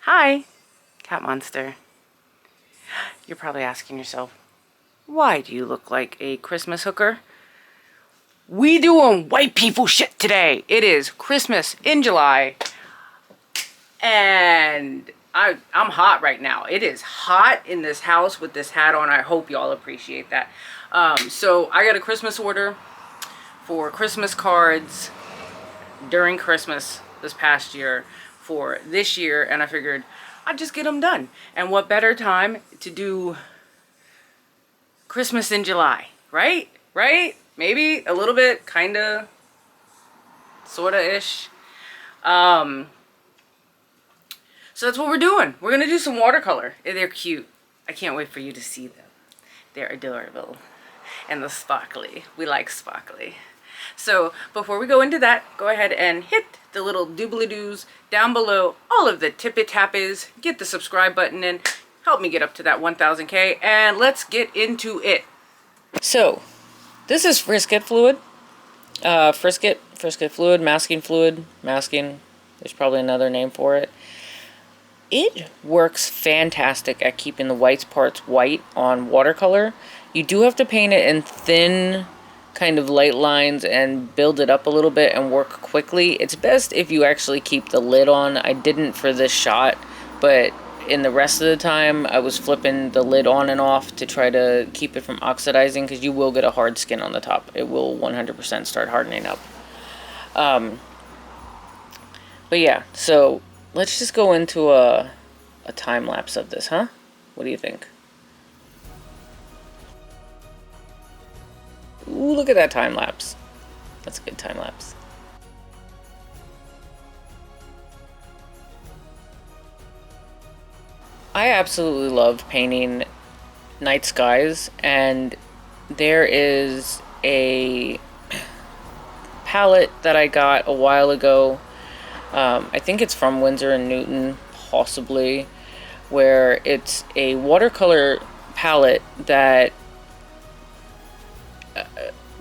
Hi, Cat Monster. You're probably asking yourself, why do you look like a Christmas hooker? We doing white people shit today. It is Christmas in July, and I'm hot right now. It is hot in this house with this hat on. I hope y'all appreciate that. So I got a Christmas order for Christmas cards during Christmas this past year for this year, and I figured I'd just get them done. And what better time to do Christmas in July, right? Right? Maybe a little bit, kinda, sorta-ish. So that's what we're doing. We're gonna do some watercolor. They're cute. I can't wait for you to see them. They're adorable. And the sparkly. We like sparkly. So before we go into that, go ahead and hit the little doobly-doos down below, all of the tippy-tappies, get the subscribe button in, help me get up to that 1000K, and let's get into it. So, this is frisket fluid. Frisket fluid, masking, there's probably another name for it. It works fantastic at keeping the white parts white on watercolor. You do have to paint it in thin kind of light lines and build it up a little bit and work quickly. It's best if you actually keep the lid on. I didn't for this shot, but in the rest of the time I was flipping the lid on and off to try to keep it from oxidizing, because you will get a hard skin on the top. It will 100% start hardening up. But yeah, so let's just go into a time lapse of this, huh? What do you think? Ooh, look at that time lapse. That's a good time lapse. I absolutely love painting night skies, and there is a palette that I got a while ago. I think it's from Winsor & Newton, possibly, where it's a watercolor palette that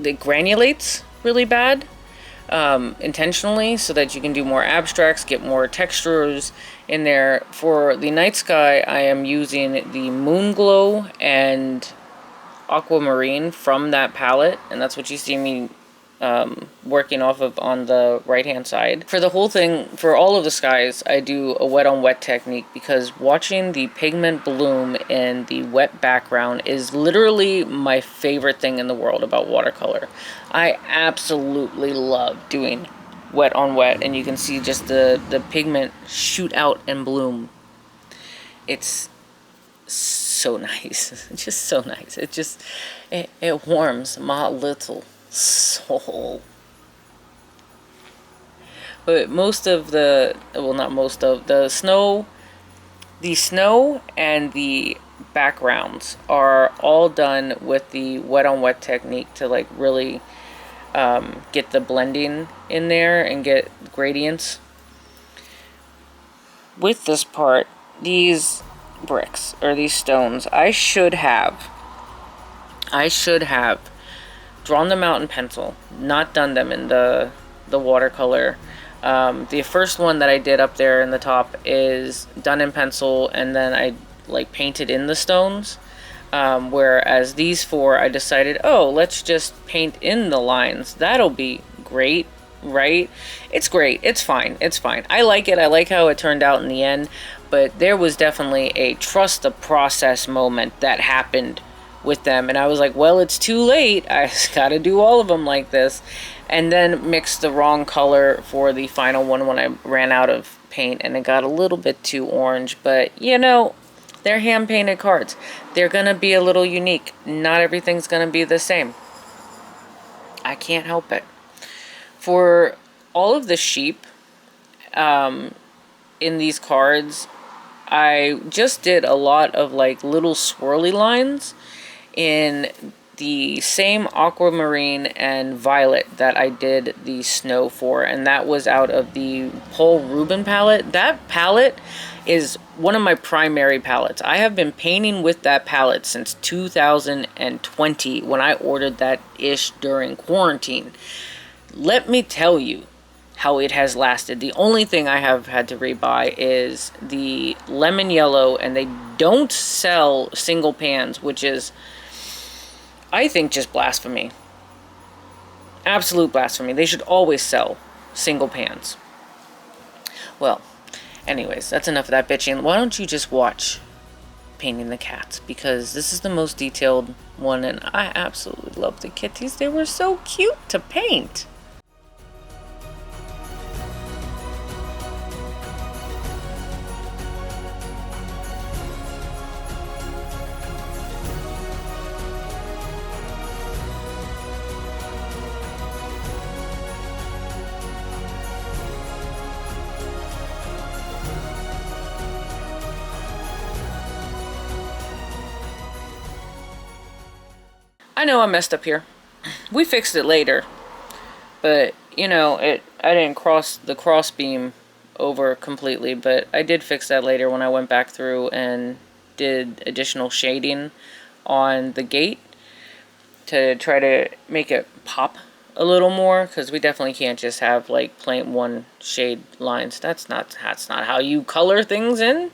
it granulates really bad, intentionally, so that you can do more abstracts, get more textures in there. For the night sky, I am using the Moon Glow and Aquamarine from that palette, and that's what you see me working off of on the right hand side. For the whole thing, for all of the skies, I do a wet on wet technique, because watching the pigment bloom in the wet background is literally my favorite thing in the world about watercolor. I absolutely love doing wet on wet, and you can see just the pigment shoot out and bloom. It's so nice. It's just so nice. It warms my little soul. But most of the, well, not most of the snow and the backgrounds are all done with the wet on wet technique to like really get the blending in there and get gradients. With this part, these bricks or these stones, I should have drawn them out in pencil, not done them in the watercolor. The first one that I did up there in the top is done in pencil, and then I like painted in the stones. Whereas these four, I decided, oh, let's just paint in the lines. That'll be great, right? It's great. It's fine. It's fine. I like it. I like how it turned out in the end. But there was definitely a trust the process moment that happened with them, and I was like, well, it's too late. I gotta do all of them like this. And then mixed the wrong color for the final one when I ran out of paint, and it got a little bit too orange. But you know, they're hand painted cards. They're gonna be a little unique. Not everything's gonna be the same. I can't help it. For all of the sheep in these cards, I just did a lot of like little swirly lines in the same aquamarine and violet that I did the snow for, and that was out of the Paul Rubin palette. That palette is one of my primary palettes. I have been painting with that palette since 2020 when I ordered that ish during quarantine. Let me tell you how it has lasted. The only thing I have had to rebuy is the lemon yellow, and they don't sell single pans, which is, I think, just blasphemy. Absolute blasphemy. They should always sell single pans. Well, anyways, that's enough of that bitching. Why don't you just watch painting the cats? Because this is the most detailed one, and I absolutely love the kitties. They were so cute to paint. I know I messed up here. We fixed it later, but you know, I didn't cross the cross beam over completely, but I did fix that later when I went back through and did additional shading on the gate to try to make it pop a little more, because we definitely can't just have like plain one shade lines. That's not how you color things in.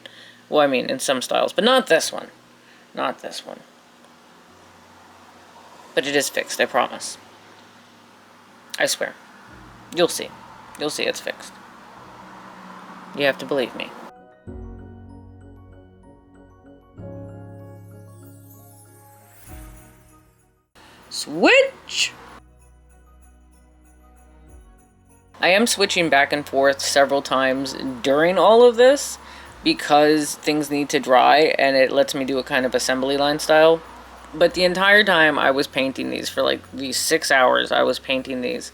Well, I mean, in some styles, but not this one. Not this one. But it is fixed, I promise. I swear. You'll see. You'll see it's fixed. You have to believe me. Switch! I am switching back and forth several times during all of this because things need to dry, and it lets me do a kind of assembly line style. But the entire time I was painting these, for like these 6 hours, I was painting these.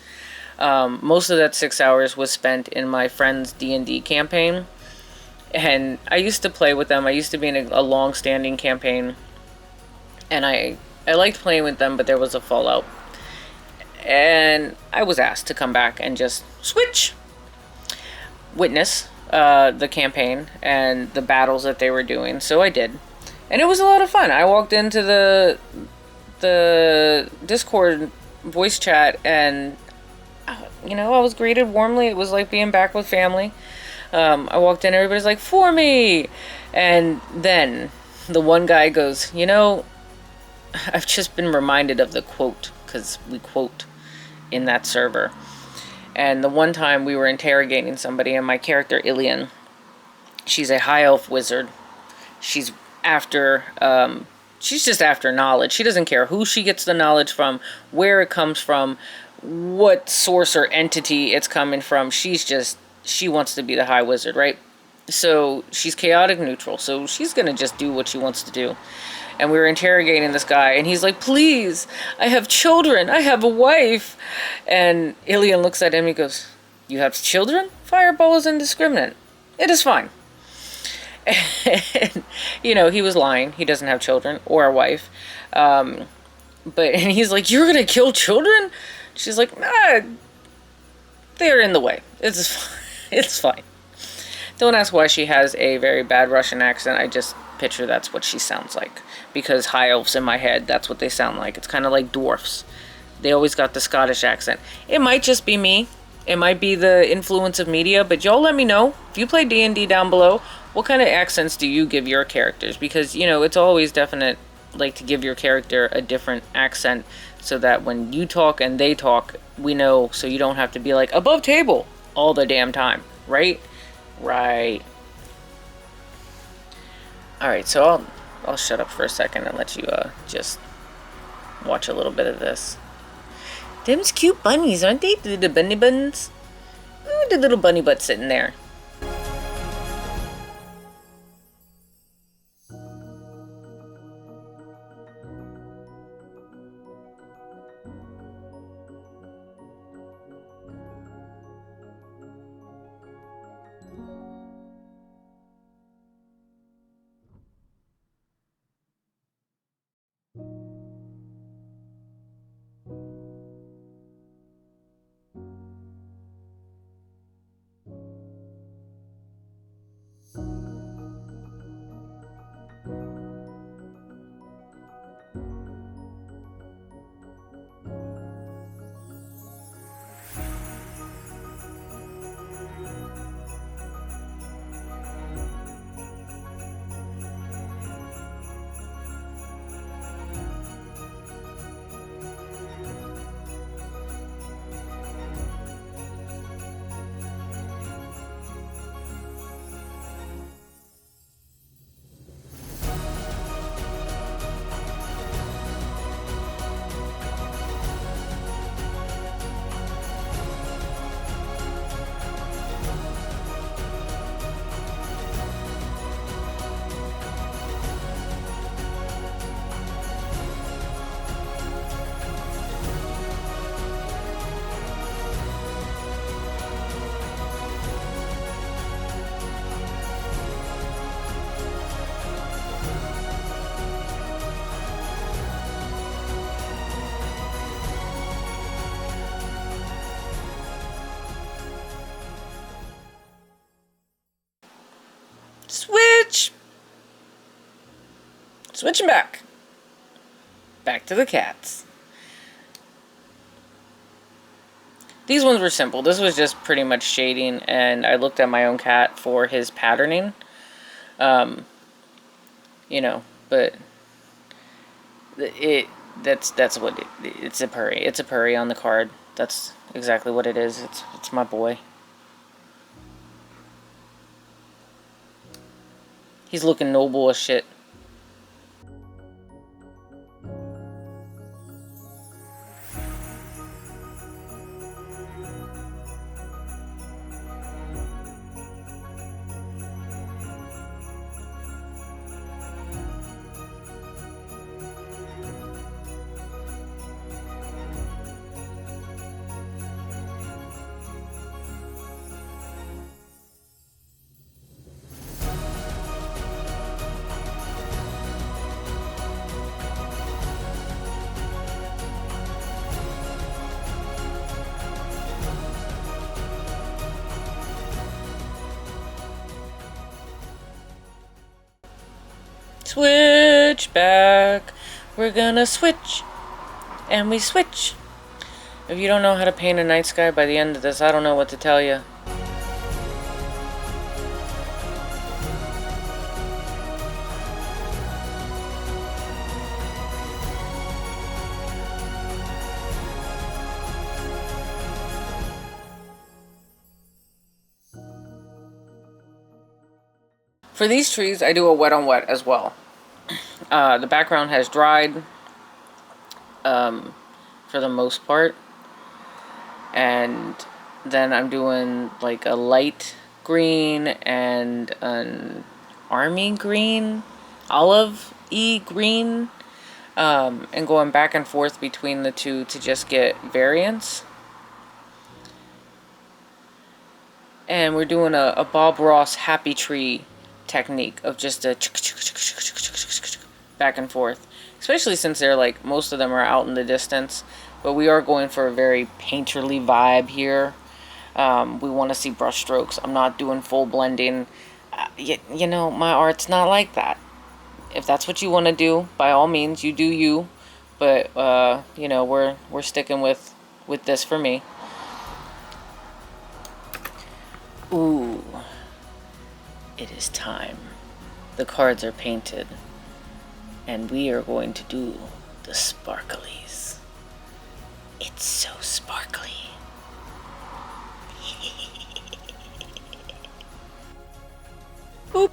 Most of that 6 hours was spent in my friend's D&D campaign. And I used to play with them. I used to be in a long-standing campaign. And I liked playing with them, but there was a fallout. And I was asked to come back and just switch. Witness the campaign and the battles that they were doing. So I did. And it was a lot of fun. I walked into the Discord voice chat, and you know, I was greeted warmly. It was like being back with family. I walked in, everybody's like, "For me!" And then the one guy goes, "You know, I've just been reminded of the quote," because we quote in that server. And the one time we were interrogating somebody, and my character Ilian, she's a high elf wizard. She's just after knowledge. She doesn't care who she gets the knowledge from, where it comes from, what source or entity it's coming from. She wants to be the high wizard, right? So she's chaotic neutral. So she's going to just do what she wants to do. And we were interrogating this guy, and he's like, "Please, I have children. I have a wife." And Ilian looks at him, he goes, "You have children? Fireball is indiscriminate. It is fine." And, you know, he was lying. He doesn't have children or a wife. And he's like, "You're going to kill children?" She's like, "Nah, they're in the way. It's fine." Don't ask why she has a very bad Russian accent. I just picture that's what she sounds like. Because high elves in my head, that's what they sound like. It's kind of like dwarfs. They always got the Scottish accent. It might just be me. It might be the influence of media, but y'all let me know. If you play D&D down below, what kind of accents do you give your characters? Because, you know, it's always definite, like, to give your character a different accent so that when you talk and they talk, we know, so you don't have to be like, "Above table," all the damn time, right? Right. Alright, so I'll shut up for a second and let you, just watch a little bit of this. Them's cute bunnies, aren't they? The little bunny buns? Ooh, the little bunny butt sitting there. Switch! Switching back. Back to the cats. These ones were simple. This was just pretty much shading, and I looked at my own cat for his patterning. You know, but that's what it's a purry. It's a purry on the card. That's exactly what it is. It's my boy. He's looking noble as shit. Switch back. We're gonna switch. And we switch. If you don't know how to paint a night sky by the end of this, I don't know what to tell you. For these trees, I do a wet on wet as well. The background has dried for the most part. And then I'm doing like a light green and an army green, olive-y green, and going back and forth between the two to just get variance. And we're doing a Bob Ross happy tree technique of just a back and forth, especially since they're like, most of them are out in the distance, but we are going for a very painterly vibe here. We want to see brush strokes. I'm not doing full blending. You know, my art's not like that. If that's what you want to do, by all means, you do you, but you know, we're sticking with this for me. Ooh. It is time. The cards are painted. And we are going to do the sparklies. It's so sparkly. Boop.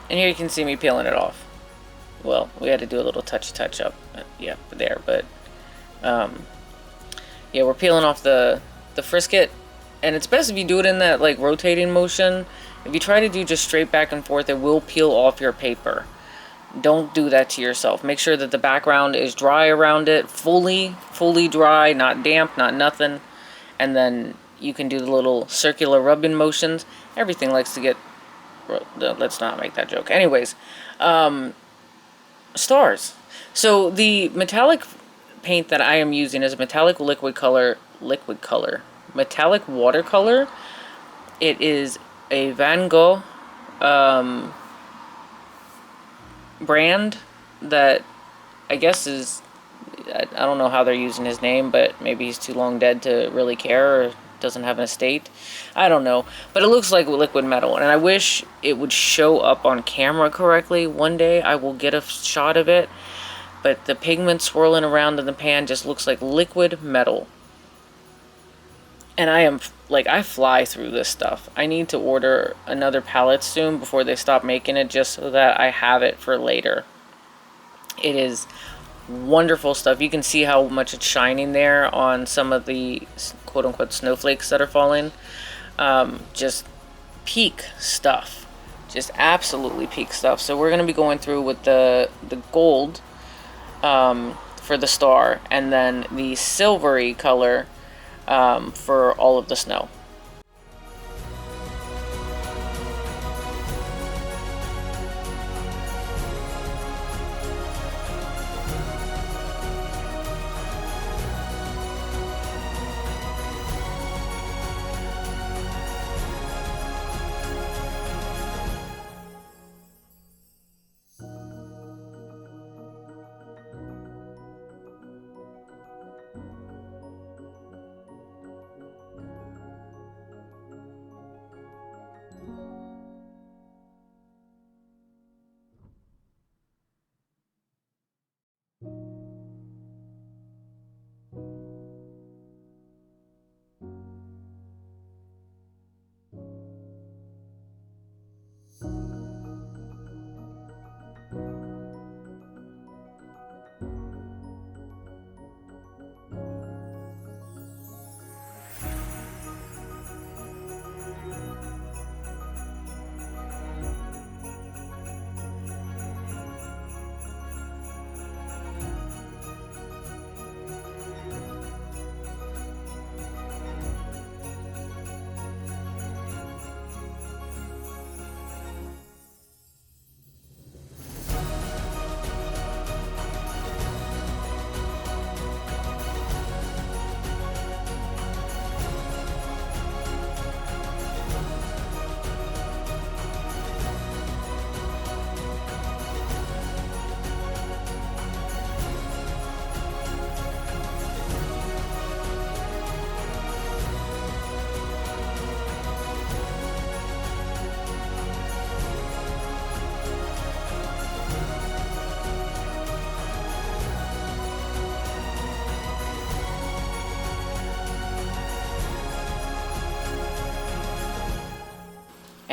And here you can see me peeling it off. Well, we had to do a little touch up. Yeah, there, but yeah, we're peeling off the frisket. And it's best if you do it in that like rotating motion. If you try to do just straight back and forth, it will peel off your paper. Don't do that to yourself. Make sure that the background is dry around it, fully dry, not damp, not nothing. And then you can do the little circular rubbing motions. Everything likes to get, let's not make that joke. Anyways, stars. So the metallic paint that I am using is a metallic metallic watercolor. It is a Van Gogh brand that I guess is, I don't know how they're using his name, but maybe he's too long dead to really care, or doesn't have an estate. I don't know, but it looks like liquid metal, and I wish it would show up on camera correctly. One day I will get a shot of it, but the pigment swirling around in the pan just looks like liquid metal. And I am, like, I fly through this stuff. I need to order another palette soon before they stop making it, just so that I have it for later. It is wonderful stuff. You can see how much it's shining there on some of the quote-unquote snowflakes that are falling. Just peak stuff. Just absolutely peak stuff. So we're going to be going through with the gold for the star, and then the silvery color for all of the snow.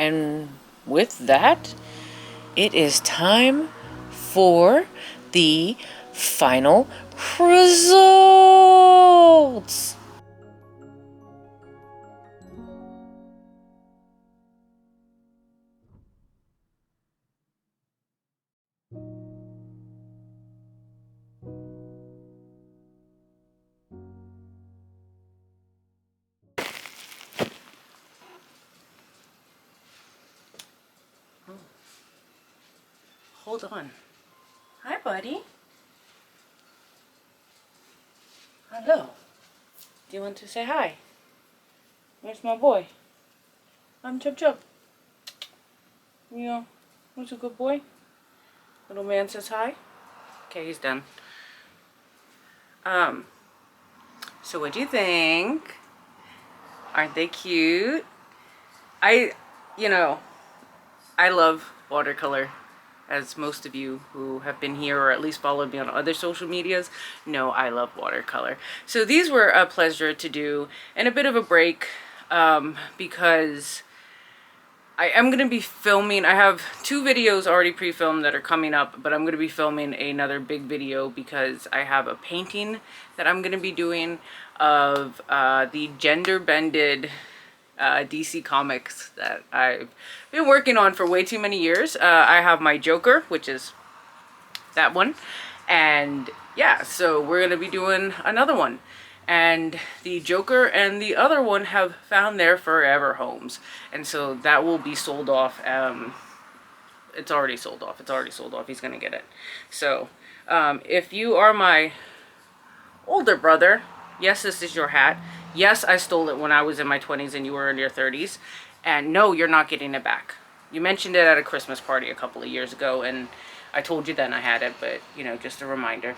And with that, it is time for the final results. Hold on. Hi, buddy. Hello. Do you want to say hi? Where's my boy? I'm Chub Chub. Yeah, who's a good boy? Little man says hi. Okay, he's done. So what do you think? Aren't they cute? You know, I love watercolor. As most of you who have been here or at least followed me on other social medias know, I love watercolor. So these were a pleasure to do and a bit of a break because I am going to be filming. I have 2 videos already pre-filmed that are coming up, but I'm going to be filming another big video because I have a painting that I'm going to be doing of the gender-bended DC comics that I've been working on for way too many years. I have my Joker, which is that one, and yeah, so we're gonna be doing another one, and the Joker and the other one have found their forever homes, and so that will be sold off. It's already sold off. It's already sold off. He's gonna get it. So if you are my older brother, yes, this is your hat. Yes, I stole it when I was in my 20s and you were in your 30s. And no, you're not getting it back. You mentioned it at a Christmas party a couple of years ago, and I told you then I had it, but, you know, just a reminder.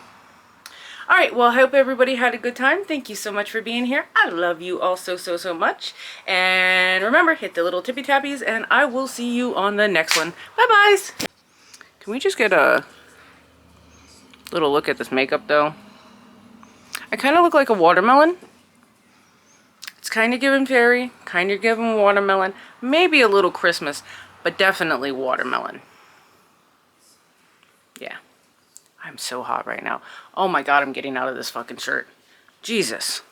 All right, well, I hope everybody had a good time. Thank you so much for being here. I love you all so, so, so much. And remember, hit the little tippy tappies, and I will see you on the next one. Bye-byes. Can we just get a little look at this makeup, though? I kind of look like a watermelon. It's kind of giving fairy, kind of giving watermelon, maybe a little Christmas, but definitely watermelon. Yeah. I'm so hot right now. Oh my God, I'm getting out of this fucking shirt. Jesus.